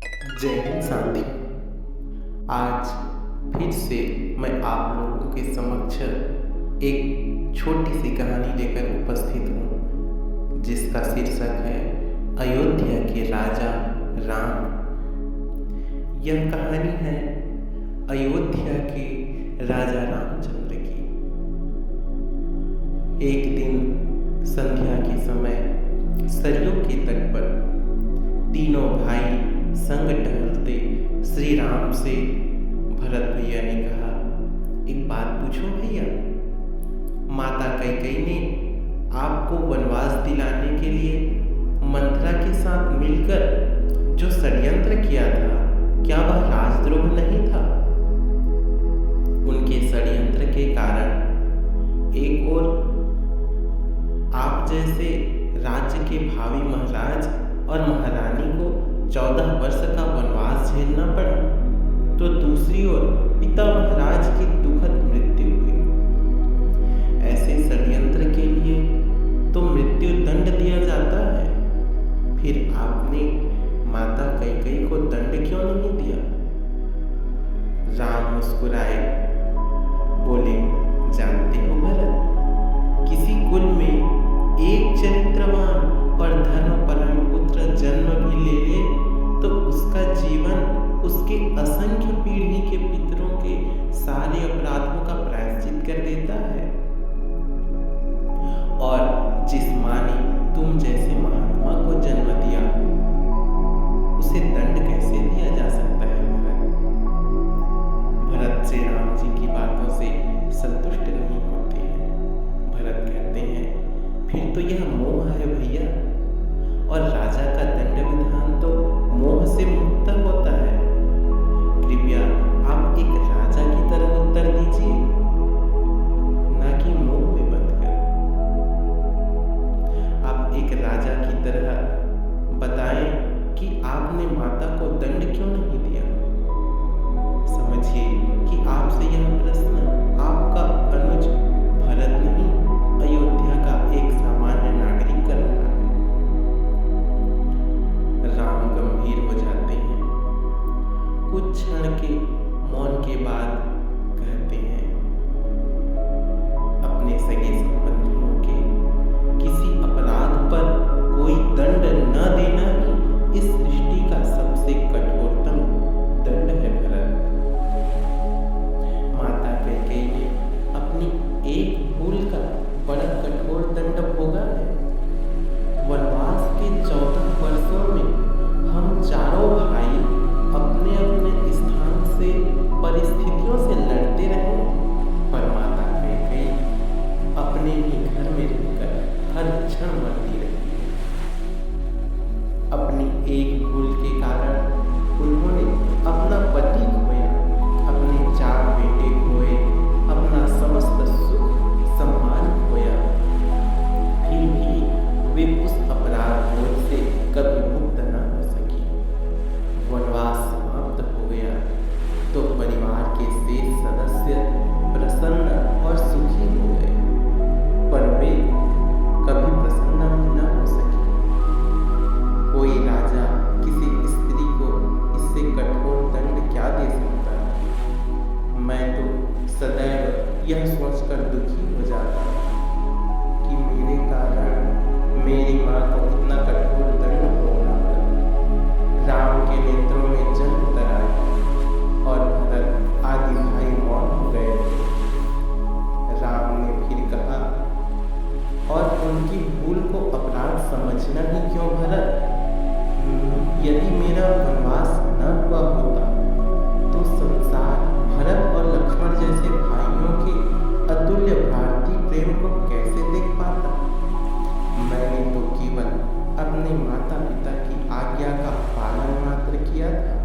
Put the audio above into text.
जय हिंद साथी। आज फिर से मैं आप लोगों के समक्ष एक छोटी सी कहानी लेकर उपस्थित हूँ, जिसका शीर्षक है अयोध्या के राजा राम। यह कहानी है अयोध्या के राजा रामचंद्र की। एक दिन संध्या के समय सरयू के तट पर तीनों भाई संग टहलते श्री राम से भरत भैया ने कहा, एक बात पूछो भैया, माता कैकेयी ने आपको वनवास दिलाने के लिए मंथरा के साथ मिलकर जो षड्यंत्र किया था, क्या वह राजद्रोह नहीं था? उनके षड्यंत्र के कारण एक ओर आप जैसे राज्य के भावी महाराज और महारानी को 14 वर्ष का वनवास झेलना पड़ा, तो दूसरी ओर पिता महाराज की दुखद मृत्यु हुई। ऐसे षड्यंत्र के लिए तो मृत्यु दंड दिया जाता है, फिर आपने माता कैकेयी को दंड क्यों नहीं दिया? राम मुस्कुराए, बोले, जानते हो भरत, किसी कुल में एक चरित्रवान और धर्मपरायण पुत्र जन्म भी ले ले तो उसका जीवन उसके असंख्य पीढ़ी के पितरों के सारे अपराधों का प्रायश्चित कर देता है। और जिस माँ ने तुम जैसे महात्मा को जन्म दिया, उसे दंड कैसे दिया जा सकता है? भरत श्री राम जी की बातों से संतुष्ट नहीं होते हैं। भरत कहते हैं, फिर तो यह मोह है भैया, और राजा का दंड विधान तो मोह से मुक्त होता है। कृपया आप एक राजा की तरह उत्तर दीजिए, ना कि मोह में बंद कर। आप एक राजा की तरह बताएं कि आपने माता को दंड क्यों नहीं दिया। समझिए कि आपसे यह प्रश्न आपका अनुज भरत नहीं, अयोध्या का एक सामान्य नागरिक कर रहा है। राम गंभीर हो जाते हैं। कुछ क्षण के मौन के बाद कहते हैं, अपने सगे संबंधियों के किसी अपराध पर कोई दंड न देना ही इस सृष्टि का सबसे कठोरतम दंड है भरत। माता कैकेयी ने अपनी एक भूल का बड़ा कठोर दंड भोगा है। वनवास के 14 वर्षों में हम चारों भाई अपने अपने स्थान से परिस्थितियों से लड़ते रहे, पर माता कैकेयी अपने ही घर में रहकर हर क्षण मरती रही है। अपनी एक भूल के कारण उन्होंने अपना पति खोया, अपने 4 बेटे खोए, अपना समस्त सुख सम्मान खोया। फिर भी वे उस अपराध बोझ से कभी मुक्त न हो सकी। वनवास समाप्त हो गया तो परिवार के शेष सदस्य प्रसन्न और सुखी हो गए, पर वे कभी प्रसन्न न हो सके। कोई राजा किसी स्त्री को इससे कठोर दंड क्या दे सकता है? मैं तो सदैव यह सोचकर दुखी हो जाता कि मेरे कारण मेरी माँ को इतना कठोर दंड भोगना पड़ा। राम के नेत्रों में जल उतर आया और भरत आदि भाई मौन हो गए। राम ने फिर कहा, और उनकी भूल को अपराध समझना ही क्यों भरत? यदि मेरा वनवास न हुआ होता तो संसार भरत और लक्ष्मण जैसे भाइयों के अतुल्य भारतीय प्रेम को कैसे देख पाता? मैंने तो केवल अपने माता पिता की आज्ञा का पालन मात्र किया था।